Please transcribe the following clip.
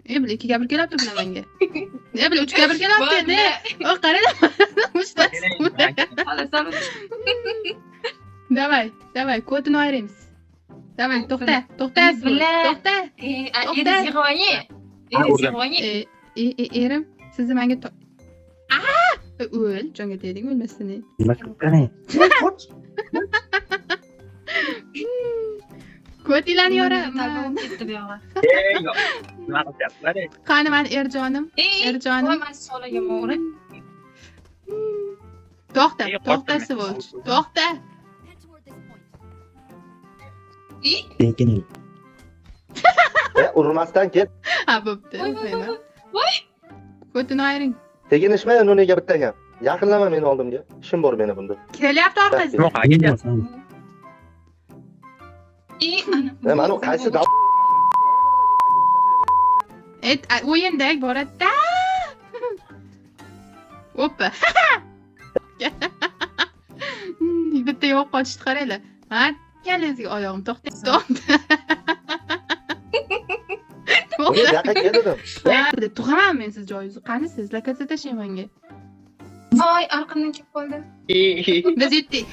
Bile 2 ga 1 kelyapti buni menga. Bile 3 ga 1 kelyapti endi. O qarang. Давай, kodini ayiramiz. Давай, to'xta. Erim, sizni menga o'l, jonga tegding, o'lmasdan. Nima qilib qarang. Ko'tinglarni yoraman. Ketdi bu yog'i. Yo'q. Nima qilyapsizlar? Qani men Erjonim? Erjonim. Voy, men solaga o'g'ri. To'xta, Svolch. To'xta. Lekin urmasdan ket. Ha, bo'pti. Voy. Ko'tini ayiring. Teginishmay noniga bitta gap. Yaqinlama meni oldimga. Ishim bor meni bunda. Kelyapti orqasidan. yo'q, kelyapsan. Mana qaysi O'yindak boradi-da. Oppa. Bitta yo'q qochdi qaranglar. Ha, kalingizga oyog'im to'xta. Nega yoqqa keldim? Tug'aman men siz joyingizni. Qani siz lakatsa tashlang menga. Voy, orqamdan kelib qoldi. Biz yetdik.